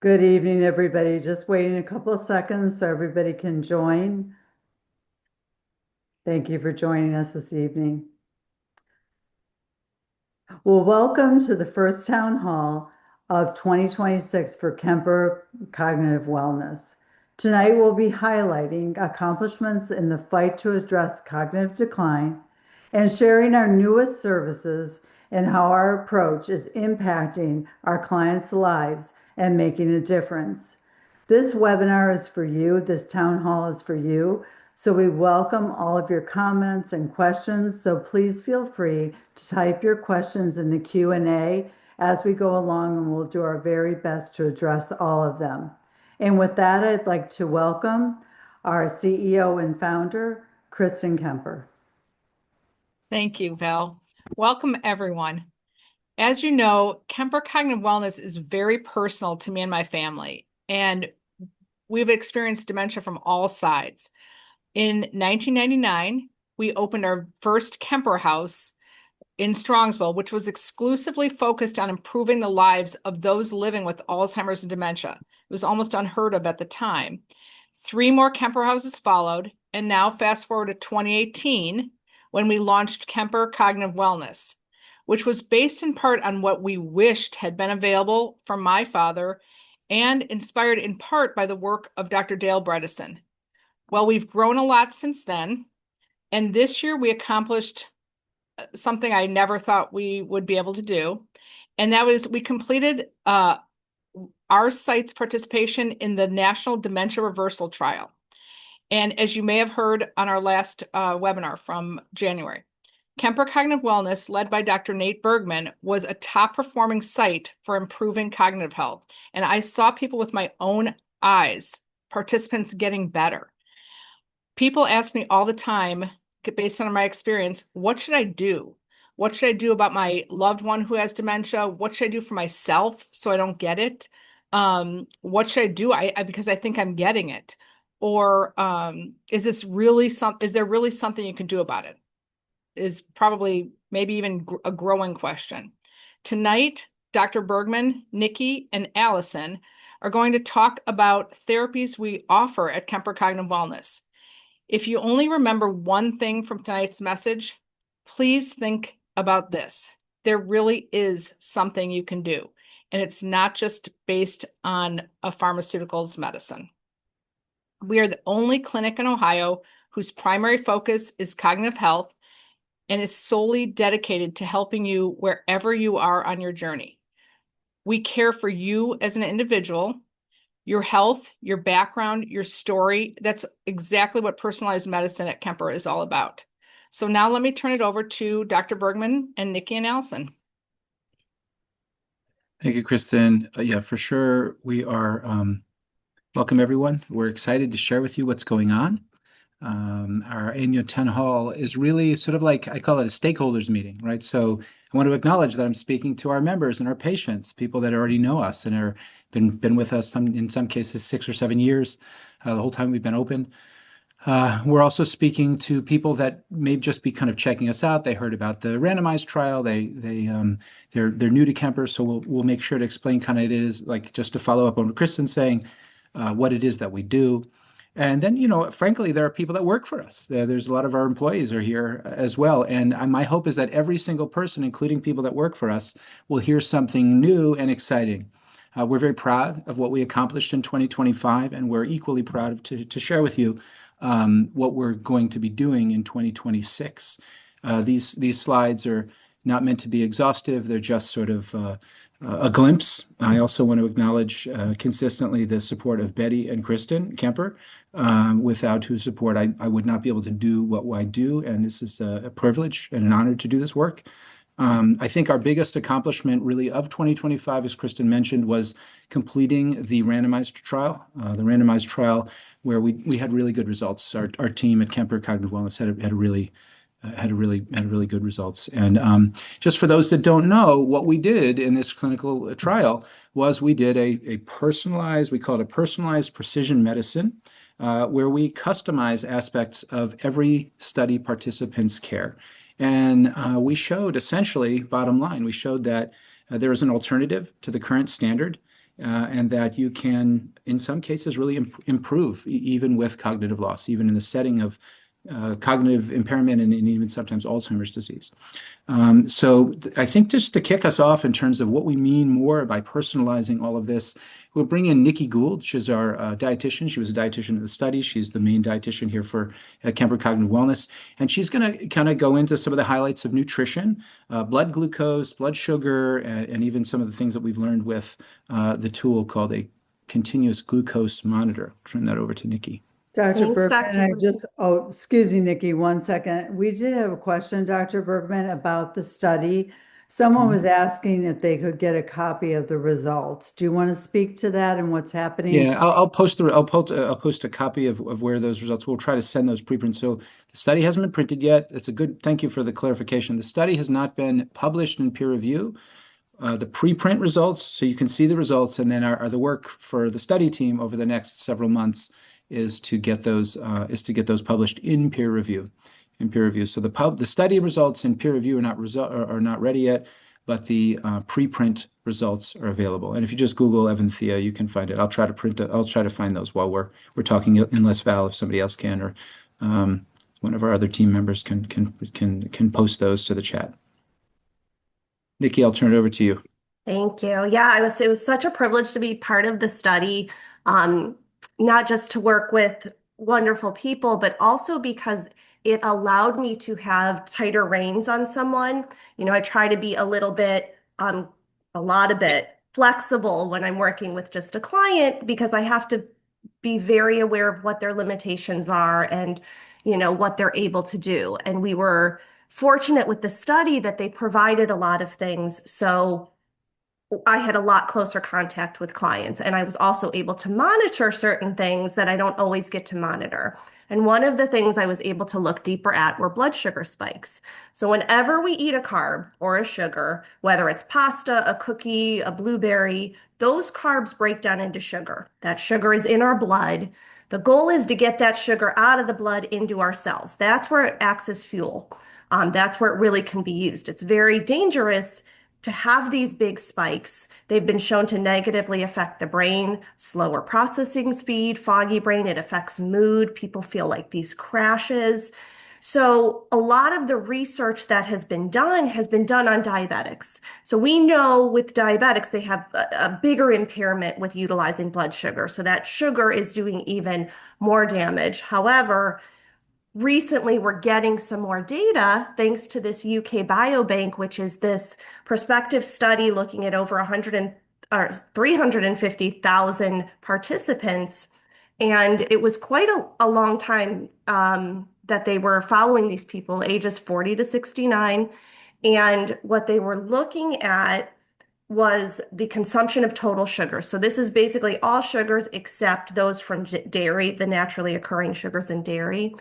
Good evening, everybody. Just waiting a couple of seconds so everybody can join. Thank you for joining us this evening. Well, welcome to the first town hall of 2026 for Kemper Cognitive Wellness. Tonight, we'll be highlighting accomplishments in the fight to address cognitive decline and sharing our newest services and how our approach is impacting our clients' lives and making a difference. This webinar is for you. This town hall is for you. So we welcome all of your comments and questions. So please feel free to type your questions in the Q&A as we go along, and we'll do our very best to address all of them. And with that, I'd like to welcome our CEO and founder, Kristen Kemper. Thank you, Val. Welcome, everyone. As you know, Kemper Cognitive Wellness is very personal to me and my family, and we've experienced dementia from all sides. In 1999, we opened our first Kemper House in Strongsville, which was exclusively focused on improving the lives of those living with Alzheimer's and dementia. It was almost unheard of at the time. 3 more Kemper houses followed, and now fast forward to 2018, when we launched Kemper Cognitive Wellness, which was based in part on what we wished had been available from my father and inspired in part by the work of Dr. Dale Bredesen. Well, we've grown a lot since then, and this year we accomplished something I never thought we would be able to do, and that was we completed our site's participation in the National Dementia Reversal Trial. And as you may have heard on our last webinar from January, Kemper Cognitive Wellness, led by Dr. Nate Bergman, was a top performing site for improving cognitive health. And I saw people with my own eyes, participants getting better. People ask me all the time, based on my experience, what should I do? What should I do about my loved one who has dementia? What should I do for myself so I don't get it? What should I do? Because I think I'm getting it. Or is there really something you can do about it? Is probably maybe even a growing question. Tonight, Dr. Bergman, Nikki, and Allison are going to talk about therapies we offer at Kemper Cognitive Wellness. If you only remember one thing from tonight's message, please think about this. There really is something you can do, and it's not just based on a pharmaceuticals medicine. We are the only clinic in Ohio whose primary focus is cognitive health and is solely dedicated to helping you wherever you are on your journey. We care for you as an individual, your health, your background, your story. That's exactly what personalized medicine at Kemper is all about. So now let me turn it over to Dr. Bergman and Nikki and Allison. Thank you, Kristen. Yeah, for sure. We are welcome, everyone. We're excited to share with you what's going on. Our annual town hall is really sort of like, I call it a stakeholders meeting, right? So I want to acknowledge that I'm speaking to our members and our patients, people that already know us and are been with us in some cases 6 or 7 years, the whole time we've been open. We're also speaking to people that may just be kind of checking us out. They heard about the randomized trial. They're new to Kemper, so we'll make sure to explain kind of it is like just to follow up on what Kristen's saying, what it is that we do. And then, frankly, there are people that work for us. There's a lot of our employees are here as well. And my hope is that every single person, including people that work for us, will hear something new and exciting. We're very proud of what we accomplished in 2025, and we're equally proud to share with you what we're going to be doing in 2026. These slides are not meant to be exhaustive. They're just sort of a glimpse. I also want to acknowledge consistently the support of Betty and Kristen Kemper, without whose support I would not be able to do what I do, and this is a privilege and an honor to do this work. I think our biggest accomplishment really of 2025, as Kristen mentioned, was completing the randomized trial. The randomized trial where we had really good results. Our team at Kemper Cognitive Wellness had really good results. And just for those that don't know, what we did in this clinical trial was we did a personalized, we call it a personalized precision medicine, where we customize aspects of every study participant's care. And we showed essentially, bottom line, we showed that there is an alternative to the current standard, and that you can, in some cases, really improve even with cognitive loss, even in the setting of cognitive impairment and even sometimes Alzheimer's disease. So I think just to kick us off in terms of what we mean more by personalizing all of this, we'll bring in Nikki Gould. She's our dietitian. She was a dietitian in the study. She's the main dietitian here for Kemper Cognitive Wellness. And she's going to kind of go into some of the highlights of nutrition, blood glucose, blood sugar, and even some of the things that we've learned with the tool called a continuous glucose monitor. I'll turn that over to Nikki. Dr. Thanks, Bergman, Dr. excuse me, Nikki, 1 second. We did have a question, Dr. Bergman, about the study. Someone was asking if they could get a copy of the results. Do you want to speak to that and what's happening? Yeah, I'll post I'll post a copy of where those results. We'll try to send those preprints. So the study hasn't been printed yet. It's a good. Thank you for the clarification. The study has not been published in peer review. The preprint results, so you can see the results, and then the work for the study team over the next several months is to get those published in peer review. So the study results in peer review are not ready yet, but the preprint results are available. And if you just Google Evanthea, you can find it. I'll try to find those while we're talking, unless Val, if somebody else can, or one of our other team members can post those to the chat. Nikki, I'll turn it over to you. Thank you. Yeah, it was such a privilege to be part of the study, not just to work with wonderful people, but also because it allowed me to have tighter reins on someone. I try to be a lot of bit flexible when I'm working with just a client because I have to be very aware of what their limitations are and, what they're able to do. And we were fortunate with the study that they provided a lot of things. So I had a lot closer contact with clients, and I was also able to monitor certain things that I don't always get to monitor. And one of the things I was able to look deeper at were blood sugar spikes. So whenever we eat a carb or a sugar, whether it's pasta, a cookie, a blueberry, those carbs break down into sugar. That sugar is in our blood. The goal is to get that sugar out of the blood into our cells. That's where it acts as fuel. That's where it really can be used. It's very dangerous to have these big spikes. They've been shown to negatively affect the brain, slower processing speed, foggy brain. It affects mood. People feel like these crashes. So a lot of the research that has been done on diabetics. So we know with diabetics, they have a bigger impairment with utilizing blood sugar. So that sugar is doing even more damage. However, recently, we're getting some more data thanks to this UK Biobank, which is this prospective study looking at over 350,000 participants. And it was quite a long time that they were following these people, ages 40 to 69. And what they were looking at was the consumption of total sugar. So this is basically all sugars except those from dairy, the naturally occurring sugars in dairy.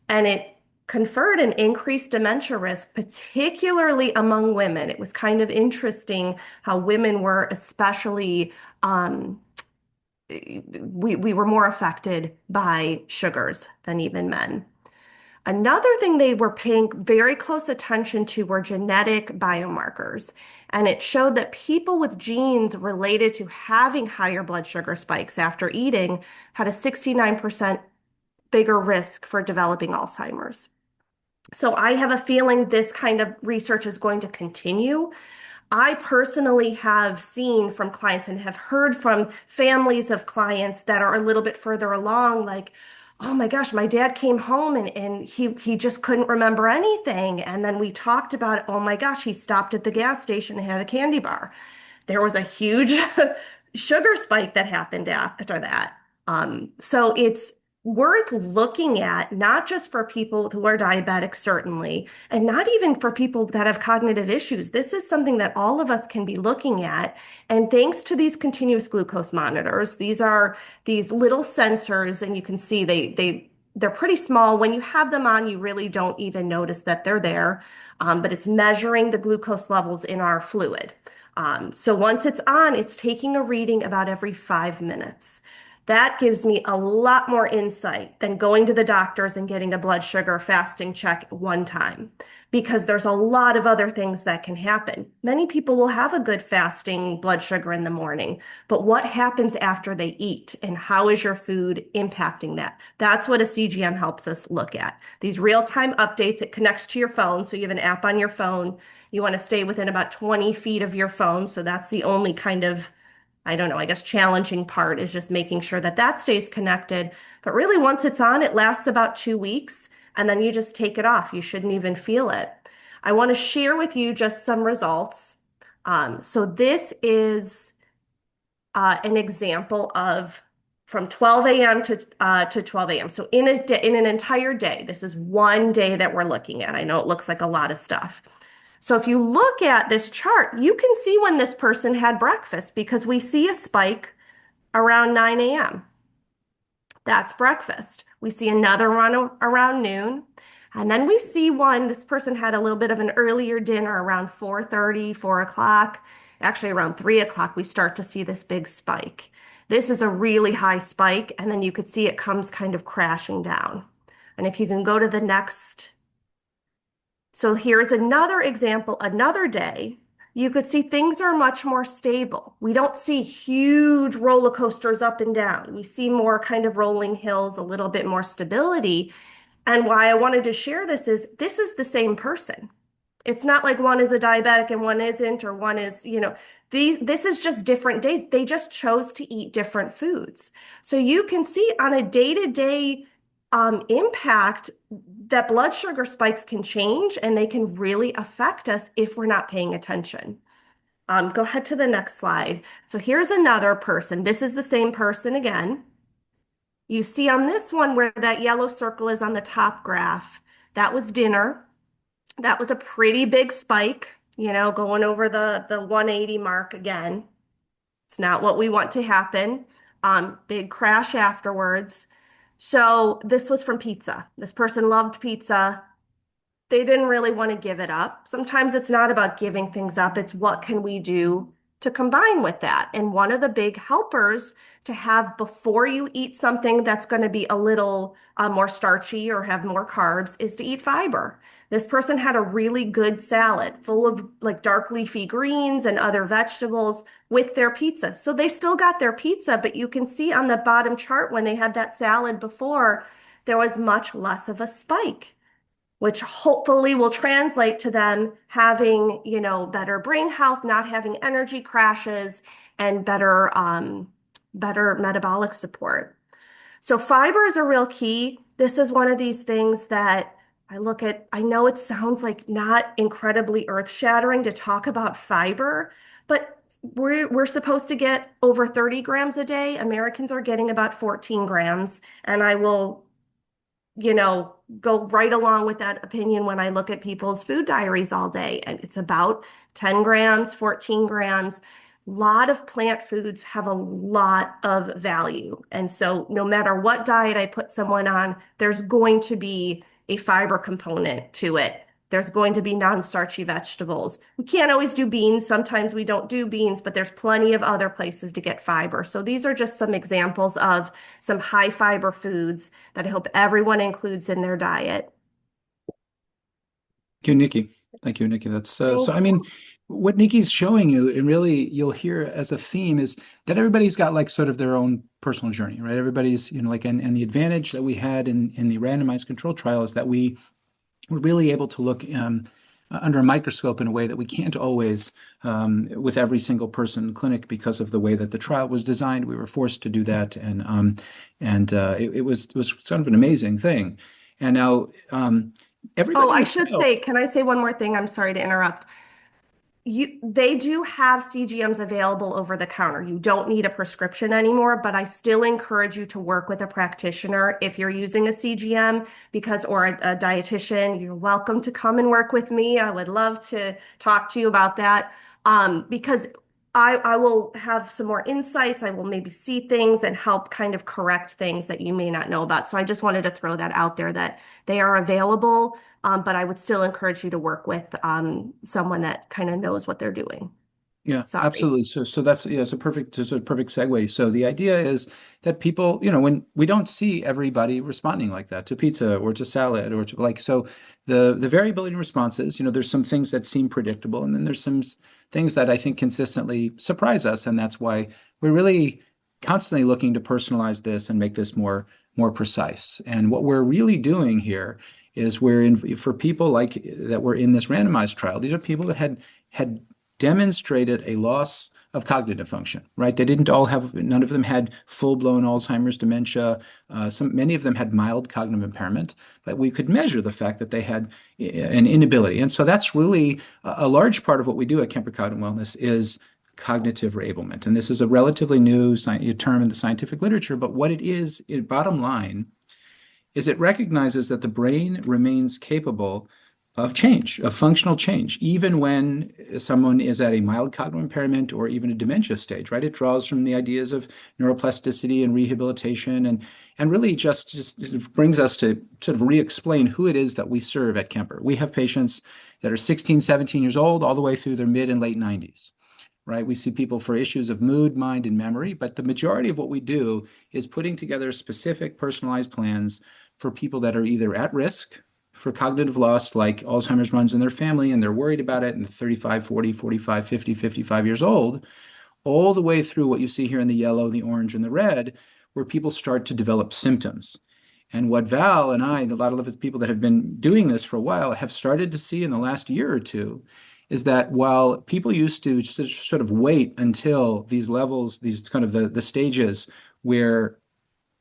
And it conferred an increased dementia risk, particularly among women. It was kind of interesting how women were especially, we were more affected by sugars than even men. Another thing they were paying very close attention to were genetic biomarkers. And it showed that people with genes related to having higher blood sugar spikes after eating had a 69% bigger risk for developing Alzheimer's. So I have a feeling this kind of research is going to continue. I personally have seen from clients and have heard from families of clients that are a little bit further along, like, oh my gosh, my dad came home and he just couldn't remember anything. And then we talked about it. Oh my gosh, he stopped at the gas station and had a candy bar. There was a huge sugar spike that happened after that. So it's worth looking at, not just for people who are diabetic, certainly, and not even for people that have cognitive issues. This is something that all of us can be looking at. And thanks to these continuous glucose monitors, these are these little sensors, and you can see they're pretty small. When you have them on, you really don't even notice that they're there, but it's measuring the glucose levels in our fluid. So once it's on, it's taking a reading about every 5 minutes. That gives me a lot more insight than going to the doctors and getting a blood sugar fasting check one time, because there's a lot of other things that can happen. Many people will have a good fasting blood sugar in the morning, but what happens after they eat and how is your food impacting that? That's what a CGM helps us look at. These real-time updates, it connects to your phone. So you have an app on your phone. You want to stay within about 20 feet of your phone. So that's the only kind of, I don't know, I guess challenging part is just making sure that that stays connected. But really, once it's on, it lasts about 2 weeks, and then you just take it off. You shouldn't even feel it. I want to share with you just some results. So this is an example of from 12 a.m. to 12 a.m. So in an entire day, this is one day that we're looking at. I know it looks like a lot of stuff. So if you look at this chart, you can see when this person had breakfast because we see a spike around 9 a.m. That's breakfast. We see another one around noon. And then we see one, this person had a little bit of an earlier dinner around 4:30, 4 o'clock. Actually, around 3 o'clock, we start to see this big spike. This is a really high spike, and then you could see it comes kind of crashing down. And if you can go to the next. So here's another example, another day. You could see things are much more stable. We don't see huge roller coasters up and down. We see more kind of rolling hills, a little bit more stability. And why I wanted to share this is the same person. It's not like one is a diabetic and one isn't, or one is, this is just different days. They just chose to eat different foods. So you can see on a day-to-day impact that blood sugar spikes can change and they can really affect us if we're not paying attention. Go ahead to the next slide. So here's another person. This is the same person again. You see on this one where that yellow circle is on the top graph, that was dinner. That was a pretty big spike, going over the 180 mark again. It's not what we want to happen. Big crash afterwards. So this was from pizza. This person loved pizza. They didn't really want to give it up. Sometimes it's not about giving things up. It's what can we do to combine with that? And one of the big helpers to have before you eat something that's going to be a little more starchy or have more carbs is to eat fiber. This person had a really good salad full of like dark leafy greens and other vegetables with their pizza. So they still got their pizza, but you can see on the bottom chart when they had that salad before, there was much less of a spike, which hopefully will translate to them having, better brain health, not having energy crashes, and better metabolic support. So fiber is a real key. This is one of these things that I look at. I know it sounds like not incredibly earth-shattering to talk about fiber, but we're supposed to get over 30 grams a day. Americans are getting about 14 grams, and I will go right along with that opinion when I look at people's food diaries all day. And it's about 10 grams, 14 grams. A lot of plant foods have a lot of value. And so no matter what diet I put someone on, there's going to be a fiber component to it. There's going to be non-starchy vegetables. We can't always do beans. Sometimes we don't do beans, but there's plenty of other places to get fiber. So these are just some examples of some high fiber foods that I hope everyone includes in their diet. Thank you, Nikki. Thank you, Nikki. That's Thank so. I mean, what Nikki's showing you, and really you'll hear as a theme, is that everybody's got like sort of their own personal journey, right? Everybody's, like, and the advantage that we had in the randomized control trial is that we were really able to look under a microscope in a way that we can't always with every single person in clinic because of the way that the trial was designed. We were forced to do that, and it was sort of an amazing thing. And now everybody. Oh, I should say, can I say one more thing? I'm sorry to interrupt. They do have CGMs available over the counter. You don't need a prescription anymore, but I still encourage you to work with a practitioner if you're using a CGM or a dietitian. You're welcome to come and work with me. I would love to talk to you about that because I will have some more insights. I will maybe see things and help kind of correct things that you may not know about. So I just wanted to throw that out there that they are available, but I would still encourage you to work with someone that kind of knows what they're doing. Yeah, Sorry. absolutely. So that's it's a perfect segue. So the idea is that people, when we don't see everybody responding like that to pizza or to salad or to so the variability in responses, there's some things that seem predictable, and then there's some things that I think consistently surprise us, and that's why we're really constantly looking to personalize this and make this more precise. And what we're really doing here is for people like that were in this randomized trial. These are people that had demonstrated a loss of cognitive function, right? None of them had full-blown Alzheimer's dementia. Many of them had mild cognitive impairment, but we could measure the fact that they had an inability. And so that's really a large part of what we do at Kemper Cognitive Wellness is cognitive reablement. And this is a relatively new term in the scientific literature, but what it is, bottom line, is it recognizes that the brain remains capable of change, of functional change, even when someone is at a mild cognitive impairment or even a dementia stage, right? It draws from the ideas of neuroplasticity and rehabilitation and really just brings us to sort of re-explain who it is that we serve at Kemper. We have patients that are 16, 17 years old, all the way through their mid and late 90s. Right? We see people for issues of mood, mind, and memory, but the majority of what we do is putting together specific personalized plans for people that are either at risk for cognitive loss, like Alzheimer's runs in their family and they're worried about it, and 35, 40, 45, 50, 55 years old, all the way through what you see here in the yellow, the orange, and the red, where people start to develop symptoms. And what Val and I, and a lot of the people that have been doing this for a while, have started to see in the last year or two is that while people used to just sort of wait until these levels, these kind of the stages where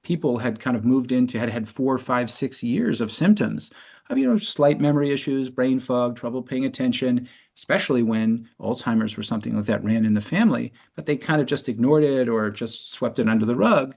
people had kind of moved into, had 4, 5, 6 years of symptoms of, slight memory issues, brain fog, trouble paying attention, especially when Alzheimer's or something like that ran in the family, but they kind of just ignored it or just swept it under the rug.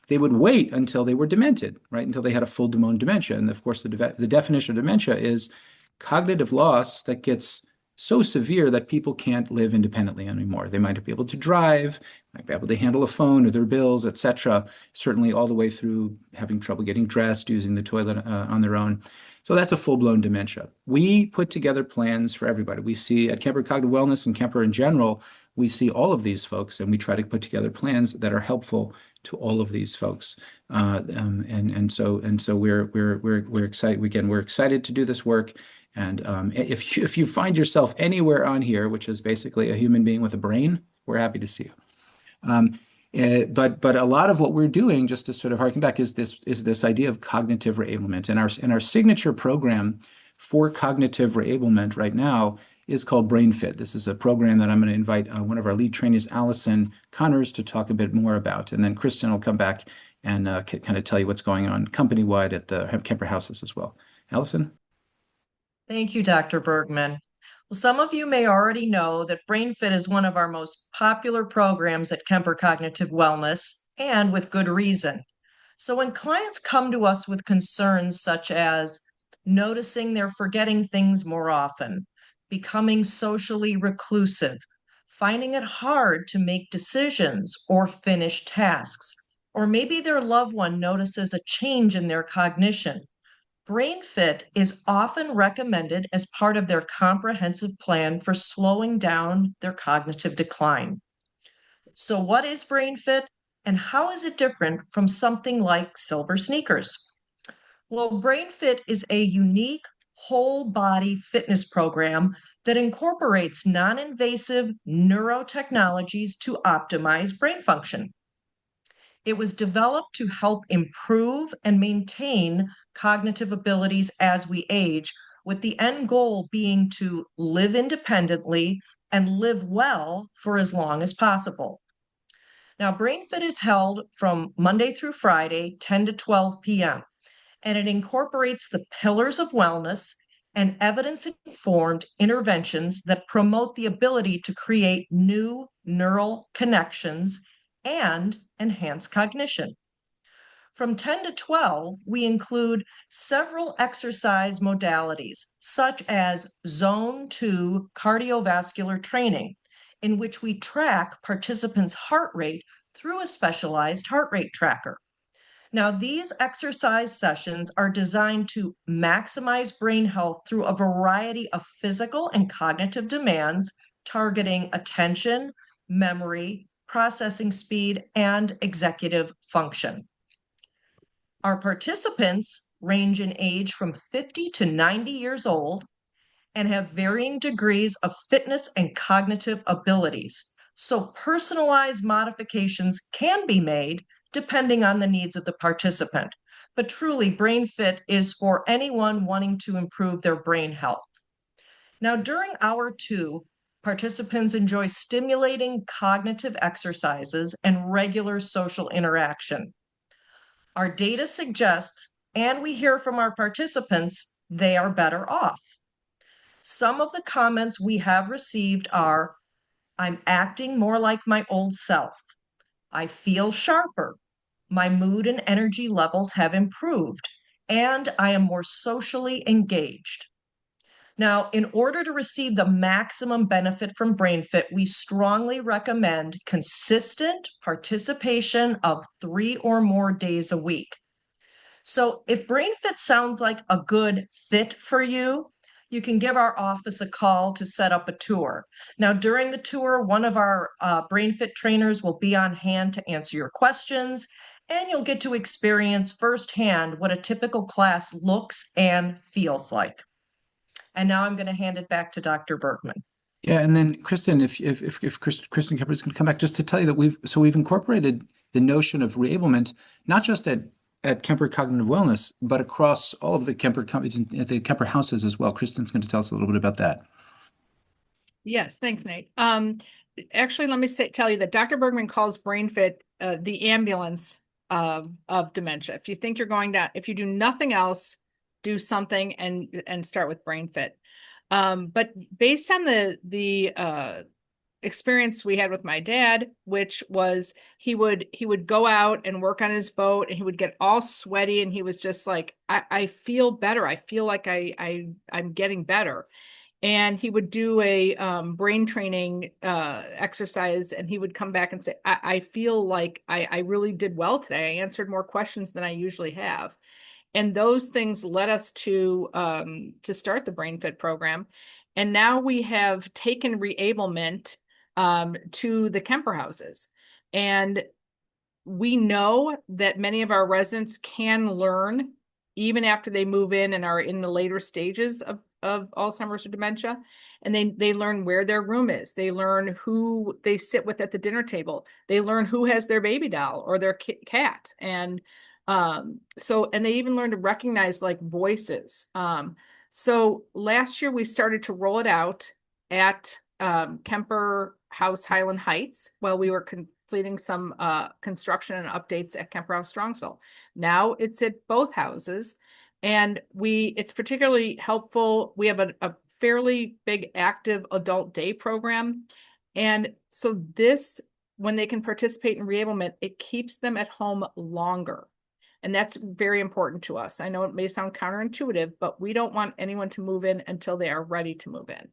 They would wait until they were demented, right? Until they had a full-blown dementia. And of course, the definition of dementia is cognitive loss that gets so severe that people can't live independently anymore. They might be able to drive, might be able to handle a phone or their bills, etc. Certainly all the way through having trouble getting dressed, using the toilet on their own. So that's a full-blown dementia. We put together plans for everybody. We see at Kemper Cognitive Wellness and Kemper in general, we see all of these folks, and we try to put together plans that are helpful to all of these folks. And so we're excited. Again, we're excited to do this work. And if you find yourself anywhere on here, which is basically a human being with a brain, we're happy to see you. But a lot of what we're doing, just to sort of harken back, is this idea of cognitive reablement. And our signature program for cognitive reablement right now is called BrainFit. This is a program that I'm going to invite one of our lead trainees, Allison Connors, to talk a bit more about. And then Kristen will come back and kind of tell you what's going on company-wide at the Kemper houses as well. Allison? Thank you, Dr. Bergman. Well, some of you may already know that BrainFit is one of our most popular programs at Kemper Cognitive Wellness, and with good reason. So when clients come to us with concerns such as noticing they're forgetting things more often, becoming socially reclusive, finding it hard to make decisions or finish tasks, or maybe their loved one notices a change in their cognition, BrainFit is often recommended as part of their comprehensive plan for slowing down their cognitive decline. So, what is BrainFit and how is it different from something like Silver Sneakers? Well, BrainFit is a unique whole body fitness program that incorporates non invasive neurotechnologies to optimize brain function. It was developed to help improve and maintain cognitive abilities as we age, with the end goal being to live independently and live well for as long as possible. Now, BrainFit is held from Monday through Friday, 10 to 12 p.m., and it incorporates the pillars of wellness and evidence-informed interventions that promote the ability to create new neural connections and enhance cognition. From 10 to 12, we include several exercise modalities, such as Zone 2 cardiovascular training, in which we track participants' heart rate through a specialized heart rate tracker. Now, these exercise sessions are designed to maximize brain health through a variety of physical and cognitive demands targeting attention, memory, processing speed, and executive function. Our participants range in age from 50 to 90 years old and have varying degrees of fitness and cognitive abilities. So personalized modifications can be made depending on the needs of the participant. But truly, BrainFit is for anyone wanting to improve their brain health. Now, during hour 2, participants enjoy stimulating cognitive exercises and regular social interaction. Our data suggests, and we hear from our participants, they are better off. Some of the comments we have received are, I'm acting more like my old self. I feel sharper. My mood and energy levels have improved, and I am more socially engaged. Now, in order to receive the maximum benefit from BrainFit, we strongly recommend consistent participation of 3 or more days a week. So if BrainFit sounds like a good fit for you, you can give our office a call to set up a tour. Now, during the tour, one of our BrainFit trainers will be on hand to answer your questions, and you'll get to experience firsthand what a typical class looks and feels like. And now I'm going to hand it back to Dr. Bergman. Yeah, and then Kristen, if Kristen Kemper is going to come back, just to tell you that we've incorporated the notion of reablement not just at Kemper Cognitive Wellness, but across all of the Kemper companies at the Kemper houses as well. Kristen's going to tell us a little bit about that. Yes, thanks, Nate. Actually, let me tell you that Dr. Bergman calls BrainFit the ambulance of dementia. If you think you're going down, if you do nothing else, do something and start with BrainFit. But based on the experience we had with my dad, which was he would go out and work on his boat, and he would get all sweaty, and he was just like, I feel better. I feel like I'm getting better. And he would do a brain training exercise, and he would come back and say, I feel like I really did well today. I answered more questions than I usually have. And those things led us to start the BrainFit program. And now we have taken reablement to the Kemper houses. And we know that many of our residents can learn even after they move in and are in the later stages of Alzheimer's or dementia. And they learn where their room is. They learn who they sit with at the dinner table. They learn who has their baby doll or their cat. And they even learn to recognize like voices. So last year we started to roll it out at Kemper House Highland Heights while we were completing some construction and updates at Kemper House Strongsville. Now it's at both houses, and it's particularly helpful. We have a fairly big active adult day program. And so when they can participate in reablement, it keeps them at home longer. And that's very important to us. I know it may sound counterintuitive, but we don't want anyone to move in until they are ready to move in.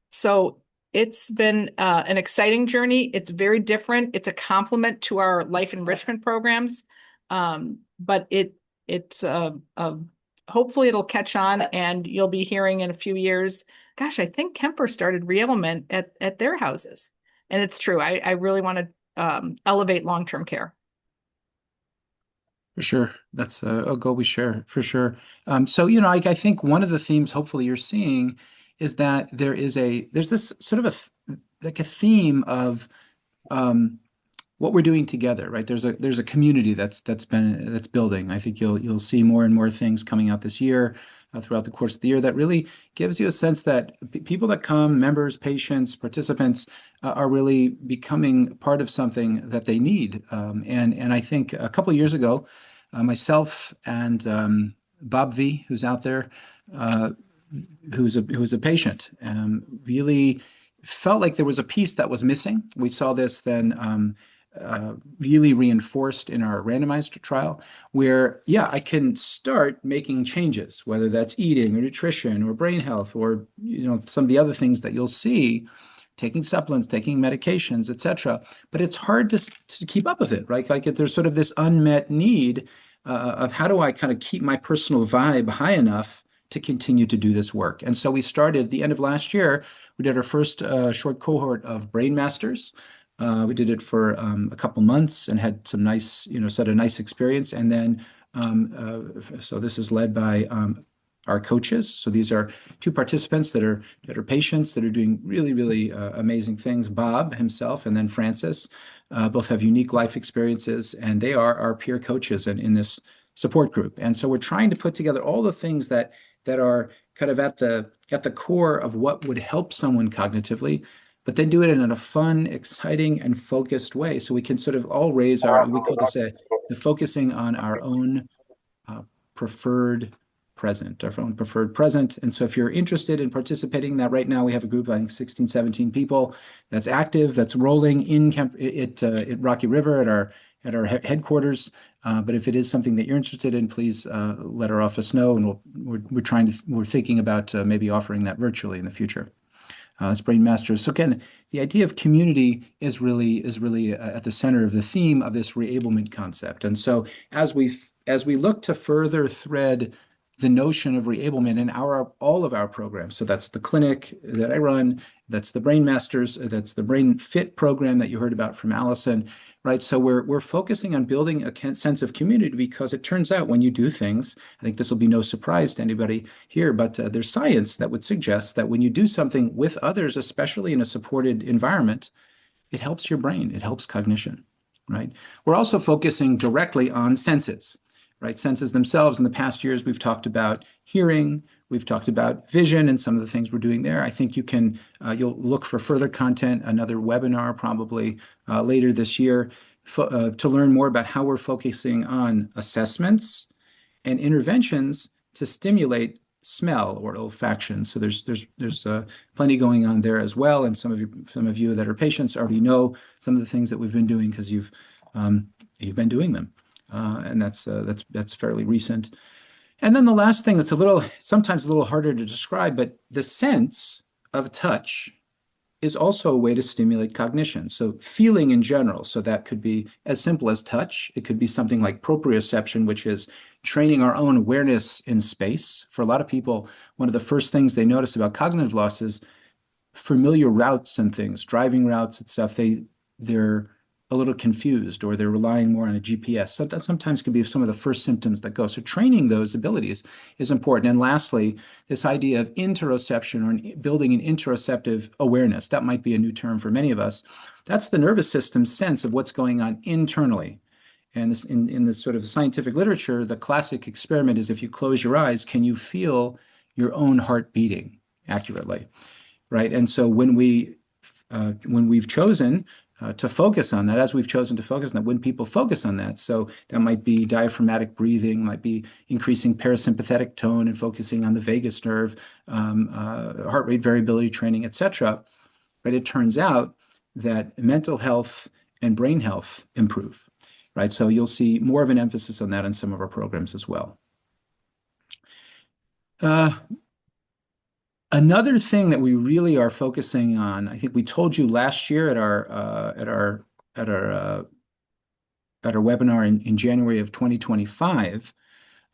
So it's been an exciting journey. It's very different. It's a complement to our life enrichment programs. But it's hopefully it'll catch on, and you'll be hearing in a few years, gosh, I think Kemper started reablement at their houses. And it's true. I really want to elevate long-term care. For sure. That's a goal we share, for sure. So, I think one of the themes hopefully you're seeing is that there's this sort of a theme of what we're doing together, right? There's a community that's building. I think you'll see more and more things coming out this year, throughout the course of the year, that really gives you a sense that people that come, members, patients, participants, are really becoming part of something that they need. And I think a couple of years ago, myself and Bob V, who's out there, who's a patient, really felt like there was a piece that was missing. We saw this then really reinforced in our randomized trial, where, I can start making changes, whether that's eating or nutrition or brain health or some of the other things that you'll see, taking supplements, taking medications, etc. But it's hard to keep up with it, right? Like there's sort of this unmet need of how do I kind of keep my personal vibe high enough to continue to do this work. And so we started at the end of last year, we did our first short cohort of Brain Masters. We did it for a couple months and had some nice, set a nice experience. And then, so this is led by our coaches. So these are two participants that are patients that are doing really, really amazing things. Bob himself and then Francis both have unique life experiences, and they are our peer coaches in this support group. And so we're trying to put together all the things that are kind of at the core of what would help someone cognitively, but then do it in a fun, exciting, and focused way. So we can sort of all raise we call this the focusing on our own preferred present, our own preferred present. And so if you're interested in participating in that, right now we have a group, I think 16, 17 people that's active, that's rolling in at Rocky River at our headquarters. But if it is something that you're interested in, please let our office know, and we're thinking about maybe offering that virtually in the future. As Brain Masters. So again, the idea of community is really at the center of the theme of this reablement concept. And so as we look to further thread the notion of reablement in all of our programs, so that's the clinic that I run, that's the Brain Masters, that's the Brain Fit program that you heard about from Allison, right? So we're focusing on building a sense of community, because it turns out when you do things, I think this will be no surprise to anybody here, but there's science that would suggest that when you do something with others, especially in a supported environment, it helps your brain, it helps cognition, right? We're also focusing directly on senses, right? Senses themselves. In the past years, we've talked about hearing, we've talked about vision and some of the things we're doing there. I think you'll look for further content, another webinar probably later this year to learn more about how we're focusing on assessments and interventions to stimulate smell or olfaction. So there's plenty going on there as well. And some of you that are patients already know some of the things that we've been doing because you've been doing them. And that's fairly recent. And then the last thing that's sometimes a little harder to describe, but the sense of touch is also a way to stimulate cognition. So feeling in general, so that could be as simple as touch. It could be something like proprioception, which is training our own awareness in space. For a lot of people, one of the first things they notice about cognitive loss is familiar routes and things, driving routes and stuff. They're a little confused, or they're relying more on a GPS. So that sometimes can be some of the first symptoms that go. So training those abilities is important. And lastly, this idea of interoception, or building an interoceptive awareness, that might be a new term for many of us. That's the nervous system's sense of what's going on internally. And this, in this sort of scientific literature, the classic experiment is if you close your eyes, can you feel your own heart beating accurately, right? And so when we've chosen to focus on that, as we've chosen to focus on that, when people focus on that, so that might be diaphragmatic breathing, might be increasing parasympathetic tone and focusing on the vagus nerve, heart rate variability training, etc. But it turns out that mental health and brain health improve, right? So you'll see more of an emphasis on that in some of our programs as well. Another thing that we really are focusing on, I think we told you last year at our webinar in January of 2025.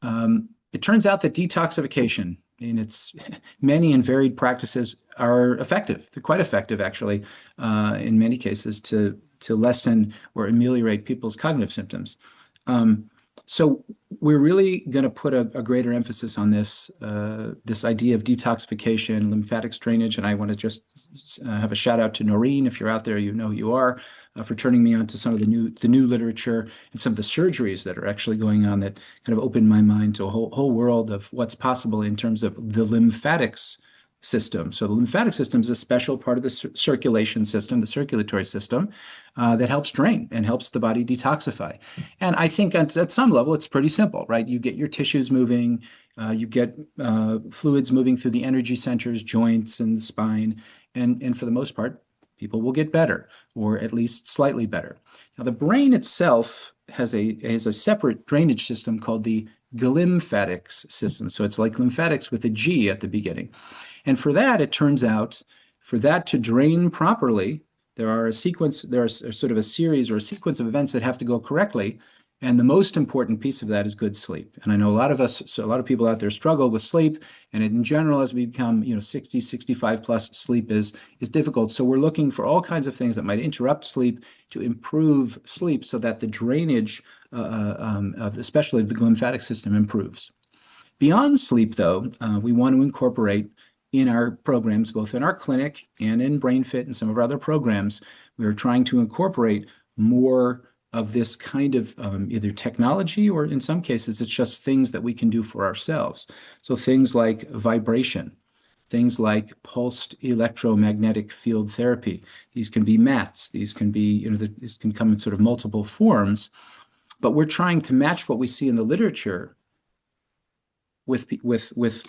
It turns out that detoxification in its many and varied practices are effective. They're quite effective, actually, in many cases to lessen or ameliorate people's cognitive symptoms. So we're really going to put a greater emphasis on this idea of detoxification, lymphatics drainage, and I want to just have a shout out to Noreen. If you're out there, you know who you are, for turning me on to some of the new literature and some of the surgeries that are actually going on that kind of opened my mind to a whole world of what's possible in terms of the lymphatics system. So the lymphatic system is a special part of the circulation system, the circulatory system, that helps drain and helps the body detoxify. And I think at some level, it's pretty simple, right? You get your tissues moving, you get fluids moving through the energy centers, joints, and the spine, and for the most part, people will get better, or at least slightly better. Now, the brain itself has a separate drainage system called the glymphatics system. So it's like lymphatics with a G at the beginning. And for that, it turns out, for that to drain properly, there's sort of a series or a sequence of events that have to go correctly. And the most important piece of that is good sleep. And I know a lot of people out there struggle with sleep. And in general, as we become, 60, 65 plus, sleep is difficult. So we're looking for all kinds of things that might interrupt sleep to improve sleep so that the drainage, especially of the lymphatic system, improves. Beyond sleep, though, we want to incorporate in our programs, both in our clinic and in BrainFit and some of our other programs, we are trying to incorporate more of this kind of either technology, or in some cases, it's just things that we can do for ourselves. So things like vibration, things like pulsed electromagnetic field therapy. These can be mats. These can be, these can come in sort of multiple forms. But we're trying to match what we see in the literature with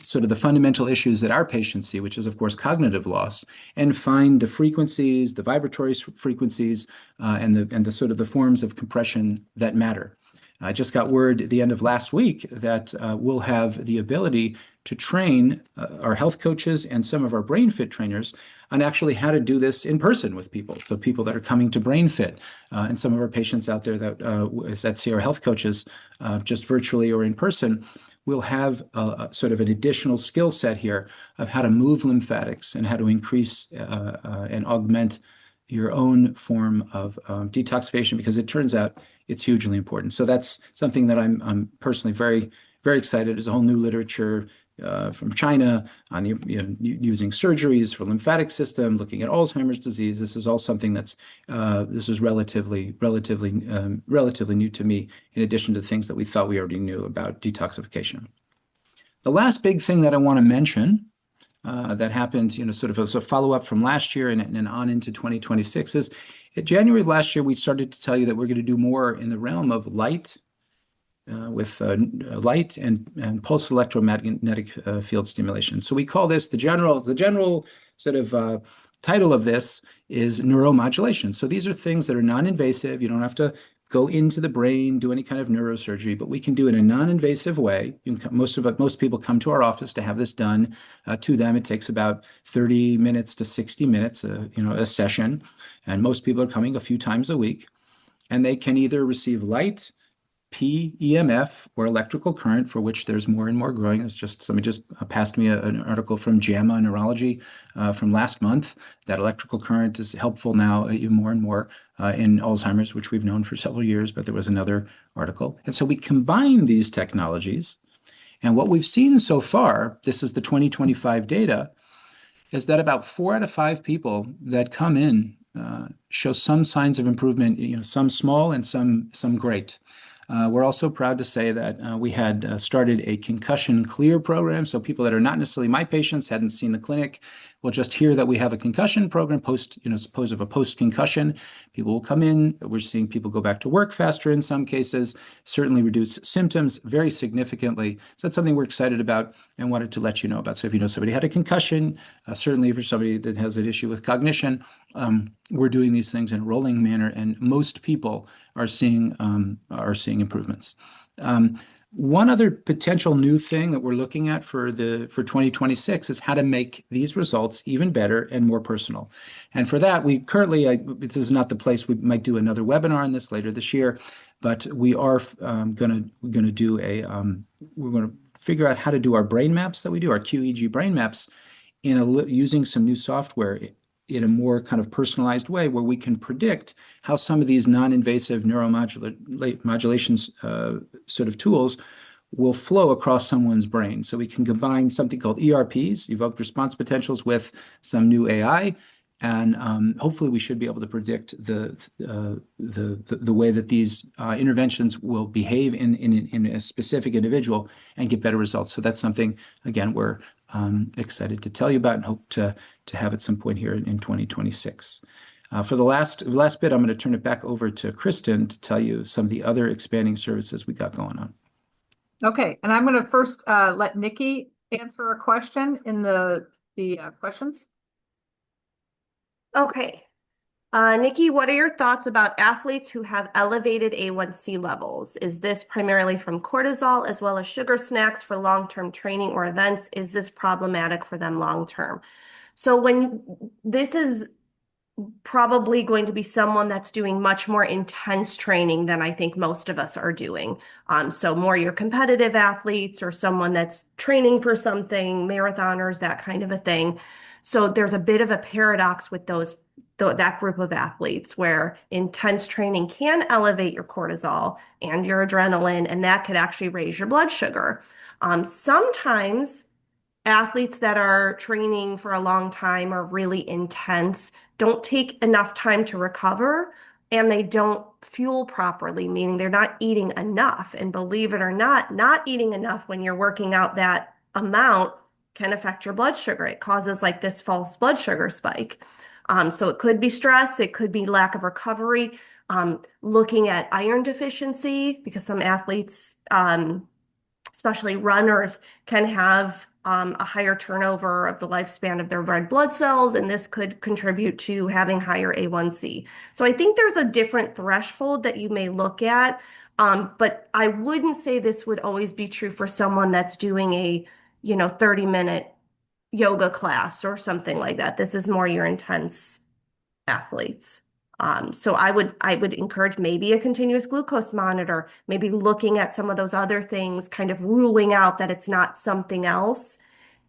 sort of the fundamental issues that our patients see, which is, of course, cognitive loss, and find the frequencies, the vibratory frequencies, and the sort of the forms of compression that matter. I just got word at the end of last week that we'll have the ability to train our health coaches and some of our BrainFit trainers on actually how to do this in person with people. So people that are coming to BrainFit, and some of our patients out there that see our health coaches just virtually or in person, we'll have a sort of an additional skill set here of how to move lymphatics and how to increase and augment your own form of detoxification, because it turns out it's hugely important. So that's something that I'm personally very, very excited. There's a whole new literature from China on using surgeries for lymphatic system, looking at Alzheimer's disease. This is all something that's this is relatively new to me, in addition to the things that we thought we already knew about detoxification. The last big thing that I want to mention that happened, sort of as a follow-up from last year and on into 2026 is, in January of last year, we started to tell you that we're going to do more in the realm of light, with light and pulse electromagnetic field stimulation. So we call this the general sort of title of this is neuromodulation. So these are things that are non-invasive. You don't have to go into the brain, do any kind of neurosurgery, but we can do it in a non-invasive way. Most people come to our office to have this done to them. It takes about 30 minutes to 60 minutes, a session, and most people are coming a few times a week, and they can either receive light, PEMF, or electrical current, for which there's more and more growing. Somebody just passed me an article from JAMA Neurology from last month that electrical current is helpful now even more and more in Alzheimer's, which we've known for several years, but there was another article. And so we combine these technologies, and what we've seen so far, this is the 2025 data, is that about 4 out of 5 people that come in show some signs of improvement, some small and some great. We're also proud to say that we had started a concussion clear program. So people that are not necessarily my patients, hadn't seen the clinic, will just hear that we have a concussion program suppose of a post-concussion. People will come in. We're seeing people go back to work faster in some cases, certainly reduce symptoms very significantly. So that's something we're excited about and wanted to let you know about. So if you know somebody had a concussion, certainly for somebody that has an issue with cognition, we're doing these things in a rolling manner, and most people are seeing improvements. One other potential new thing that we're looking at for 2026 is how to make these results even better and more personal. And for that, we currently, this is not the place, we might do another webinar on this later this year, but we are going to do we're going to figure out how to do our brain maps that we do, our QEEG brain maps, using some new software in a more kind of personalized way, where we can predict how some of these non-invasive neuromodulations sort of tools will flow across someone's brain. So we can combine something called ERPs, evoked response potentials, with some new AI, and hopefully we should be able to predict the way that these interventions will behave in a specific individual and get better results. So that's something, again, we're excited to tell you about and hope to have at some point here in 2026. For the last bit, I'm going to turn it back over to Kristen to tell you some of the other expanding services we got going on. Okay, and I'm going to first let Nikki answer a question in the questions. Okay. Nikki, what are your thoughts about athletes who have elevated A1C levels? Is this primarily from cortisol as well as sugar snacks for long-term training or events? Is this problematic for them long-term? So this is probably going to be someone that's doing much more intense training than I think most of us are doing. So more your competitive athletes or someone that's training for something, marathoners, that kind of a thing. So there's a bit of a paradox with that group of athletes where intense training can elevate your cortisol and your adrenaline, and that could actually raise your blood sugar. Sometimes athletes that are training for a long time or really intense don't take enough time to recover and they don't fuel properly, meaning they're not eating enough. And believe it or not eating enough when you're working out that amount can affect your blood sugar. It causes like this false blood sugar spike. So it could be stress, it could be lack of recovery, looking at iron deficiency, because some athletes, especially runners, can have a higher turnover of the lifespan of their red blood cells, and this could contribute to having higher A1C. So I think there's a different threshold that you may look at, but I wouldn't say this would always be true for someone that's doing a, 30-minute yoga class or something like that. This is more your intense athletes. So I would encourage maybe a continuous glucose monitor, maybe looking at some of those other things, kind of ruling out that it's not something else,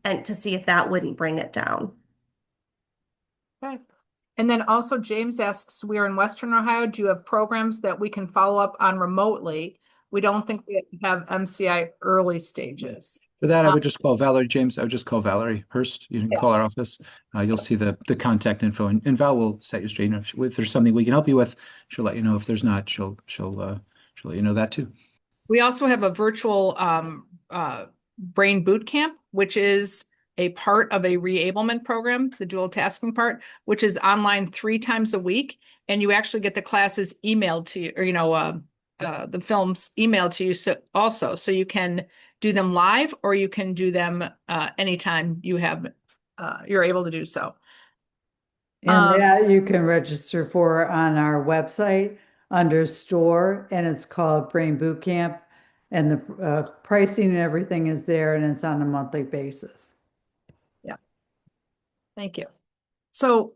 and to see if that wouldn't bring it down. Okay. And then also James asks, we're in Western Ohio. Do you have programs that we can follow up on remotely? We don't think we have MCI early stages. For that, I would just call Valerie, James. I would just call Valerie Hurst. You can call our office. You'll see the contact info, and Val will set you straight. If there's something we can help you with, she'll let you know. If there's not, she'll let you know that too. We also have a virtual brain boot camp, which is a part of a reablement program, the dual tasking part, which is online 3 times a week. And you actually get the classes emailed to you, or, the films emailed to you. So you can do them live, or you can do them anytime you're able to do so. And that you can register for on our website under store, and it's called Brain Boot Camp. And the pricing and everything is there, and it's on a monthly basis. Yeah. Thank you. So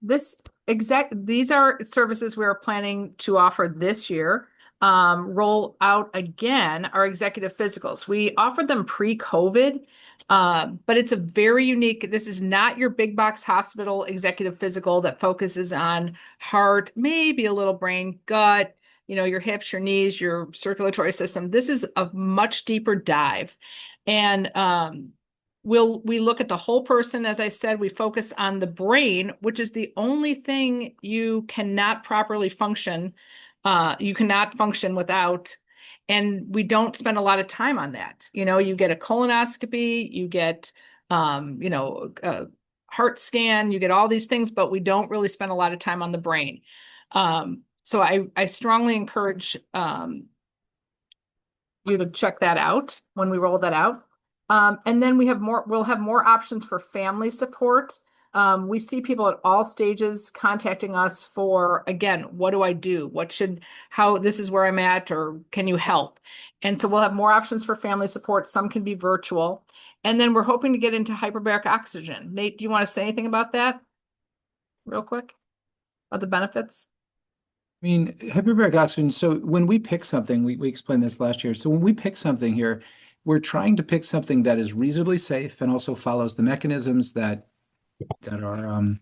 these are services we are planning to offer this year. Roll out again our executive physicals. We offered them pre-COVID, but it's a very unique. This is not your big box hospital executive physical that focuses on heart, maybe a little brain, gut, your hips, your knees, your circulatory system. This is a much deeper dive. And we look at the whole person. As I said, we focus on the brain, which is the only thing you cannot properly function. You cannot function without, and we don't spend a lot of time on that. You get a colonoscopy, you get, a heart scan, you get all these things, but we don't really spend a lot of time on the brain. So I strongly encourage you to check that out when we roll that out. And then we'll have more options for family support. We see people at all stages contacting us for, again, what do I do? This is where I'm at, or can you help? And so we'll have more options for family support. Some can be virtual. And then we're hoping to get into hyperbaric oxygen. Nate, do you want to say anything about that real quick? About the benefits? I mean, hyperbaric oxygen. So when we pick something, we explained this last year. So when we pick something here, we're trying to pick something that is reasonably safe and also follows the mechanisms that are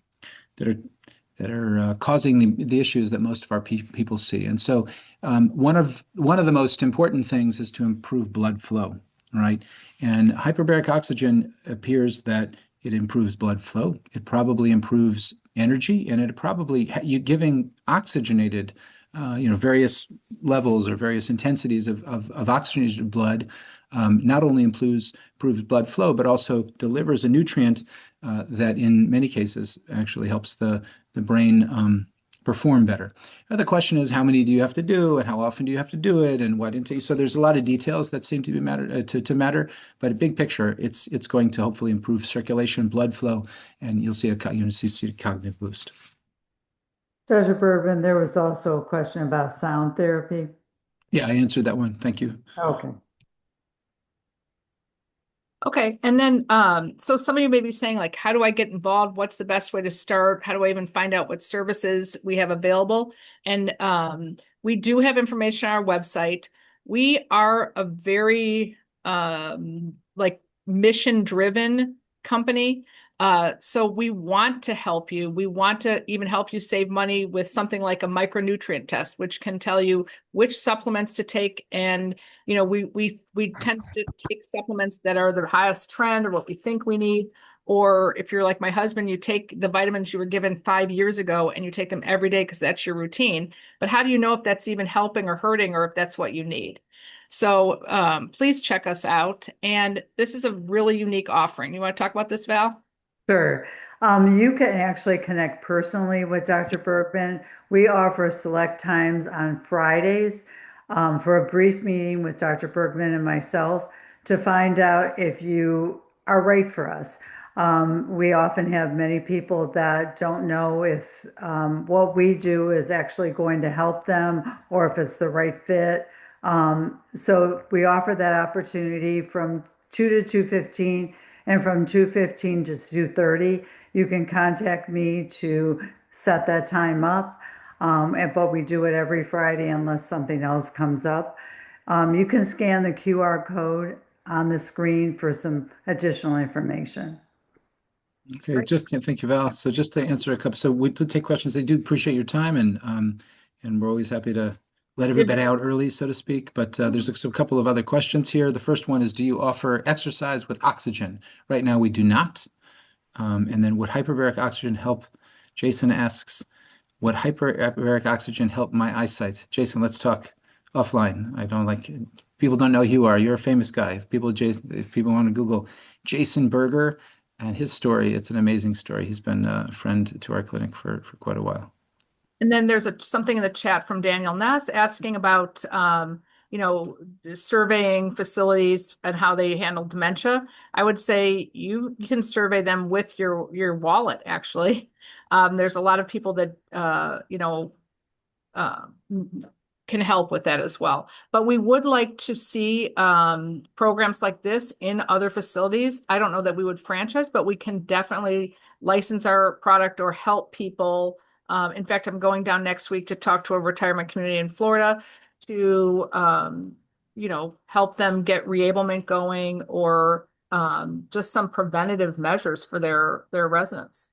causing the issues that most of our people see. And so one of the most important things is to improve blood flow, right? And hyperbaric oxygen appears that it improves blood flow. It probably improves energy, and it probably you giving oxygenated various levels or various intensities of oxygenated blood not only improves blood flow, but also delivers a nutrient that in many cases actually helps the brain perform better. Now, the question is, how many do you have to do, and how often do you have to do it, and what intake? So there's a lot of details that seem to be matter, but a big picture, it's going to hopefully improve circulation, blood flow, and you'll see a cognitive boost. Treasurer Bergman, there was also a question about sound therapy. Yeah, I answered that one. Thank you. Okay. Okay. And then, so some of you may be saying, like, how do I get involved? What's the best way to start? How do I even find out what services we have available? And we do have information on our website. We are a very like mission-driven company. So we want to help you. We want to even help you save money with something like a micronutrient test, which can tell you which supplements to take. And we tend to take supplements that are the highest trend or what we think we need. Or if you're like my husband, you take the vitamins you were given 5 years ago and you take them every day because that's your routine. But how do you know if that's even helping or hurting or if that's what you need? So please check us out. And this is a really unique offering. You want to talk about this, Val? Sure. You can actually connect personally with Dr. Bergman. We offer select times on Fridays for a brief meeting with Dr. Bergman and myself to find out if you are right for us. We often have many people that don't know if what we do is actually going to help them or if it's the right fit. So we offer that opportunity from 2 to 2:15. And from 2:15 to 2:30, you can contact me to set that time up. But we do it every Friday unless something else comes up. You can scan the QR code on the screen for some additional information. Okay, Great. thank you, Val. So just to answer a couple, so we do take questions. I do appreciate your time, and we're always happy to let everybody out early, so to speak. But there's a couple of other questions here. The first one is, do you offer exercise with oxygen? Right now, we do not. And then, would hyperbaric oxygen help? Jason asks, would hyperbaric oxygen help my eyesight? Jason, let's talk offline. I don't like people don't know who you are. You're a famous guy. If people want to Google Jason Berger and his story, it's an amazing story. He's been a friend to our clinic for quite a while. And then there's something in the chat from Daniel Ness asking about, surveying facilities and how they handle dementia. I would say you can survey them with your wallet, actually. There's a lot of people that, uh, can help with that as well. But we would like to see programs like this in other facilities. I don't know that we would franchise, but we can definitely license our product or help people. In fact, I'm going down next week to talk to a retirement community in Florida to, help them get reablement going or just some preventative measures for their residents.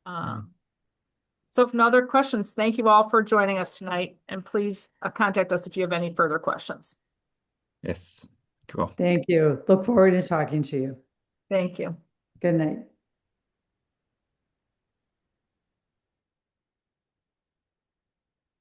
So if no other questions, thank you all for joining us tonight, and please contact us if you have any further questions. Yes, cool. Thank you. Look forward to talking to you. Thank you. Good night.